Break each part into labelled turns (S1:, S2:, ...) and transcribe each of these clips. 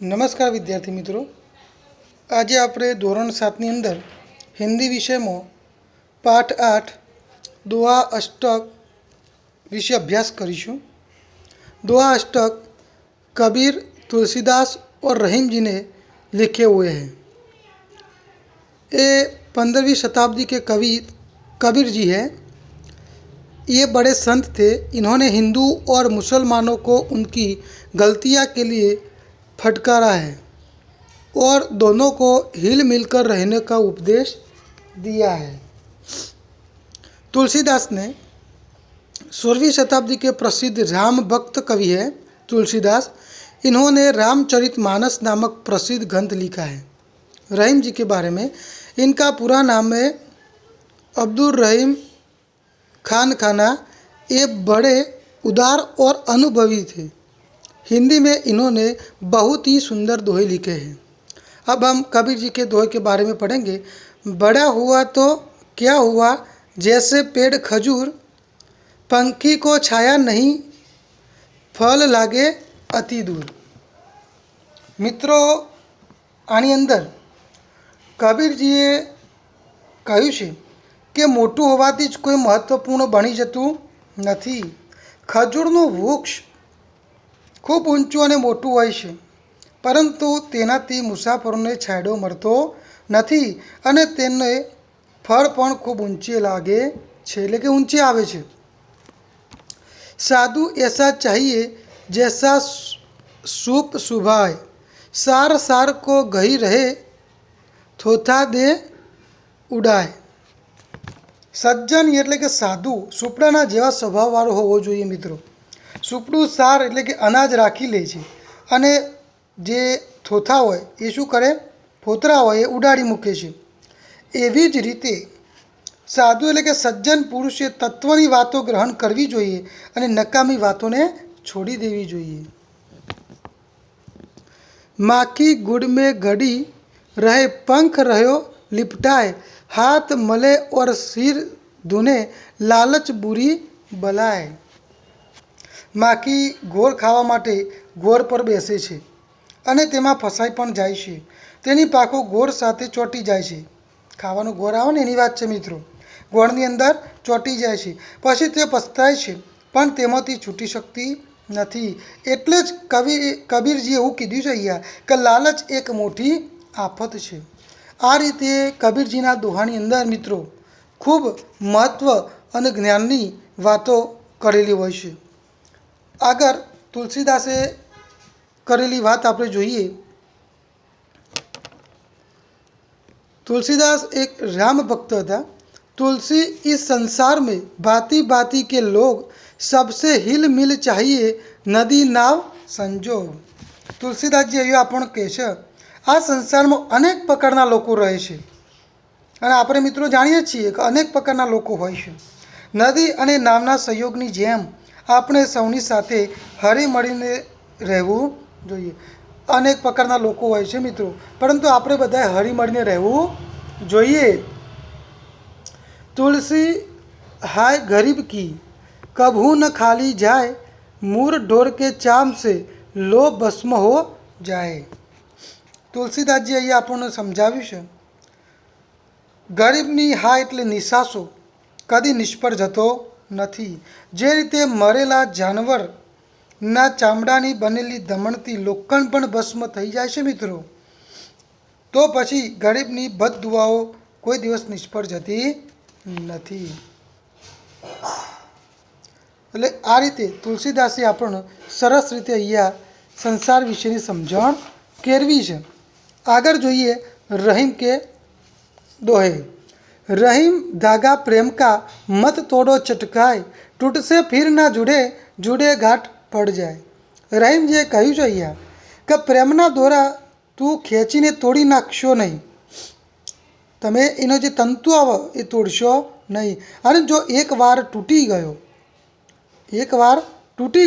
S1: नमस्कार विद्यार्थी मित्रों, आज आपणे धोरण 7 ની અંદર हिंदी विषयમાં पाठ 8 दोहा अष्टक विषय अभ्यास करीशुं। दोहा अष्टक कबीर, तुलसीदास और रहीम जी ने लिखे हुए हैं। ये 15वीं शताब्दी के कवि कबीर जी हैं। ये बड़े संत थे। इन्होंने हिंदू और मुसलमानों को उनकी गलतियाँ के लिए फटकारा है और दोनों को हिल मिलकर रहने का उपदेश दिया है। तुलसीदास ने 16वीं शताब्दी के प्रसिद्ध राम भक्त कवि है तुलसीदास। इन्होंने रामचरितमानस नामक प्रसिद्ध ग्रंथ लिखा है। रहीम जी के बारे में, इनका पूरा नाम है अब्दुल रहीम खान खाना। ये बड़े उदार और अनुभवी थे। हिंदी में इन्होंने बहुत ही सुंदर दोहे लिखे हैं। अब हम कबीर जी के दोहे के बारे में पढ़ेंगे। बड़ा हुआ तो क्या हुआ, जैसे पेड़ खजूर, पंखी को छाया नहीं, फल लागे अति दूर। मित्रों, आनी अंदर कबीरजीए કહ્યું છે કે મોટું હોવાથી જ કોઈ મહત્વપૂર્ણ બની જતું નથી। ખજૂરનું વૃક્ષ ખૂબ ઊંચું અને મોટું હોય છે, પરંતુ તેનાથી મુસાફરોને છાંયડો મળતો નથી અને તેને ફળ પણ ખૂબ ઊંચે લાગે છે, એટલે કે ઊંચે આવે છે। साधु ऐसा चाहिए जैसा सूप सुभाए, सार सार को गही रहे, थोथा दे उड़ाए। सज्जन एटले के साधु सूपड़ाना जेवा स्वभाववाळो होवो जोईए। मित्रों, सूपड़ू सार एटले के अनाज राखी ले छे अने जे थोथा होय ए शुं करे, फोतरा होय ए उडाड़ी मूके छे। एवी ज रीते साधु एटले के सज्जन पुरुषे तत्वनी वातो ग्रहण करवी जोईए अने नकामी वातोने छोड़ी देवी जोईए। माखी गुड़ में गड़ी रहे, पंख रह्यो लिपटाए, हाथ मले और सिर धुने, लालच बुरी बलाए। माखी घोर खावा माटे घोर पर बेसे छे अने तेमां फसाई पण जाय छे। तेनी पाखो घोर साथे ચોંટી જાય છે। ખાવાનો ઘોર આવે ને એની વાત છે મિત્રો। ઘોરની અંદર ચોંટી જાય છે, પછી તે પસ્તાય છે પણ તેમાંથી છૂટી શકતી નથી। એટલે જ કબીરજીએ એવું કીધું છે અહીંયા કે લાલચ એક મોટી આફત છે। આ રીતે કબીરજીના દોહાની અંદર મિત્રો ખૂબ મહત્વ અને જ્ઞાનની વાતો કરેલી હોય છે। આગળ तुलसीदासे करेली बात आपणे जोईए। तुलसीदास एक राम भक्त था। तुलसी इस संसार में भांति भांति के लोग, सबसे हिल मिल चाहिए, नदी नाव संजोग। तुलसीदास जी अहीं आपण कहे छे आ संसार में अनेक प्रकारना लोको रहे छे अने आपणे मित्रों जाणीए छीए के अनेक प्रकारना लोको होय छे। नदी अने नावना सहयोगनी जेम આપણે સૌની સાથે હળીમળીને રહેવું જોઈએ। અનેક પ્રકારના લોકો હોય છે મિત્રો, પરંતુ આપણે બધાએ હળીમળીને રહેવું જોઈએ। तुलसी हाय गरीब की, कभू न खाली जाए, मूर ढोर के चाम से लो भस्म हो जाए। तुलसीदास जी અહીંયા આપણને સમજાવ્યું છે ગરીબની હાય એટલે નિશાસો કદી નિષ્ફળ જતો નથી। જે રીતે મરેલા જાનવરના ચામડાની બનેલી ધમણથી લોખંડ પણ ભસ્મ થઈ જાય છે મિત્રો, તો પછી ગરીબની બદદુઆઓ કોઈ દિવસ નિષ્ફળ જતી નથી। એટલે આ રીતે તુલસીદાસે આપણને સરસ રીતે અહીંયા સંસાર વિશેની સમજણ કેળવી છે। આગળ જોઈએ રહીમ કે दोहे। रहीम धागा प्रेम का मत तोड़ो चटकाए, टूटसे फिर ना जुड़े, जुड़े गांठ पड़ जाए। रहीम जी कह્યું છે અહીંયા કે પ્રેમના દોરા તું ખેંચીને તોડી નાખશો નહીં। તમે એનો જે તંતુ આવે એ તોડશો નહીં। અને જો એકવાર તૂટી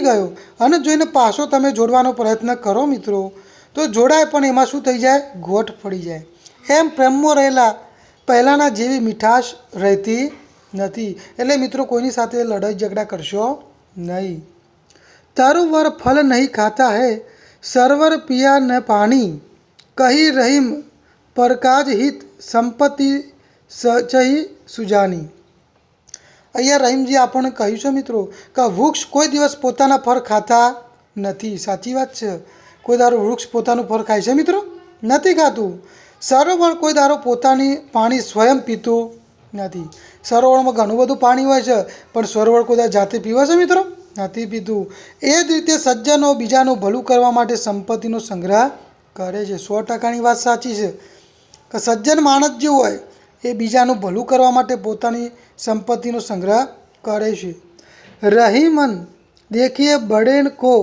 S1: ગયો અને જો એને પાછો તમે જોડવાનો પ્રયત્ન કરો મિત્રો, તો જોડાય પણ એમાં શું થઈ જાય, ગોઠ પડી જાય। એમ પ્રેમમાં રહેલા પહેલાંના જેવી મીઠાશ રહેતી નથી। એટલે મિત્રો કોઈની સાથે લડાઈ ઝઘડા કરશો નહીં। તારું વર ફલ નહીં ખાતા હૈ, सरवर पिया न पानी, कही रहीम परकाज हित, संपत्ति સચહી સુજાની। અહીંયા રહીમજી આપણને કહ્યું છે મિત્રો કે વૃક્ષ કોઈ દિવસ પોતાના ફળ ખાતા નથી। સાચી વાત છે। કોઈ દારો વૃક્ષ પોતાનું ફળ ખાય છે મિત્રો? નથી ખાતું। સરોવર કોઈ દારો પોતાની પાણી સ્વયં પીતું નથી। સરોવરમાં ઘણું બધું પાણી હોય છે, પણ સરોવર કોઈ દારો જાતે પીવે છે મિત્રો? નથી પીતું। એ જ રીતે સજ્જનો બીજાનું ભલું કરવા માટે સંપત્તિનો સંગ્રહ કરે છે। 100%ની વાત સાચી છે કે સજ્જન માણસ જે હોય એ બીજાનું ભલું કરવા માટે પોતાની સંપત્તિનો સંગ્રહ કરે છે। રહીમન देखिए बड़े को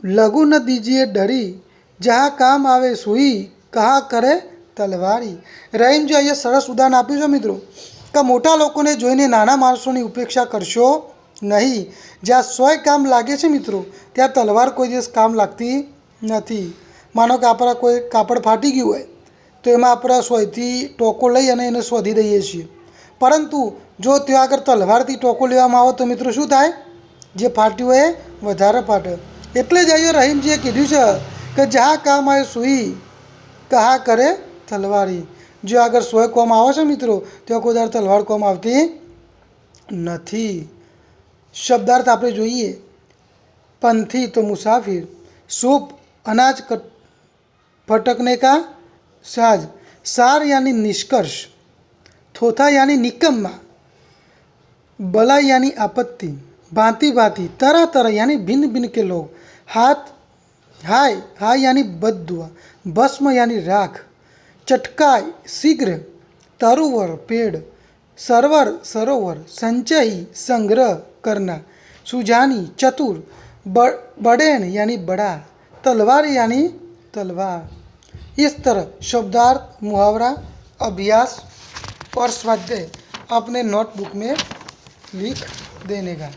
S1: लघु न दीजिए डरी, जहाँ काम આવે સુઈ, કહા કરે તલવારી। રહીમજી અહીંયા સરસ ઉદાહરણ આપ્યું છે મિત્રો કે મોટા લોકોને જોઈને નાના માણસોની ઉપેક્ષા કરશો નહીં। જ્યાં સોય કામ લાગે છે મિત્રો, ત્યાં તલવાર કોઈ દિવસ કામ લાગતી નથી। માનો કે આપણા કોઈ કાપડ ફાટી ગયું હોય તો એમાં આપણે સોયથી ટોકો લઈ અને એને શોધી દઈએ છીએ, પરંતુ જો ત્યાં આગળ તલવારથી ટોકો લેવામાં આવે તો મિત્રો શું થાય? જે ફાટ્યું હોય એ વધારે ફાટે। એટલે જ અહીંયા રહીમજીએ કીધું છે કે જ્યાં કામ આવે સુઈ, કહા કરે તલવારી। જો આગળ સોય કોમ આવે છે મિત્રો, ત્યાં કોઈ દર તલવાર કોમ આવતી નથી। શબ્દાર્થ આપણે જોઈએ। पंथी तो मुसाफिर, सूप अनाज फटकने का साज, सार यानी निष्कर्ष, थोथा यानी निकम्मा, बला यानी आपत्ति, भांति भांति, तरह तरह यानी भिन्न भिन्न के लोग, हाथ हाय हाय यानी बद्दुआ, भस्म यानी राख, चटकाई शीघ्र, तरुवर पेड़, सरवर सरोवर, संचयी संग्रह करना, सुजानी चतुर, बड़ेन यानी बड़ा, तलवार यानी तलवार। इस तरह शब्दार्थ, मुहावरा, अभ्यास और स्वाध्याय अपने नोटबुक में लिख देने का।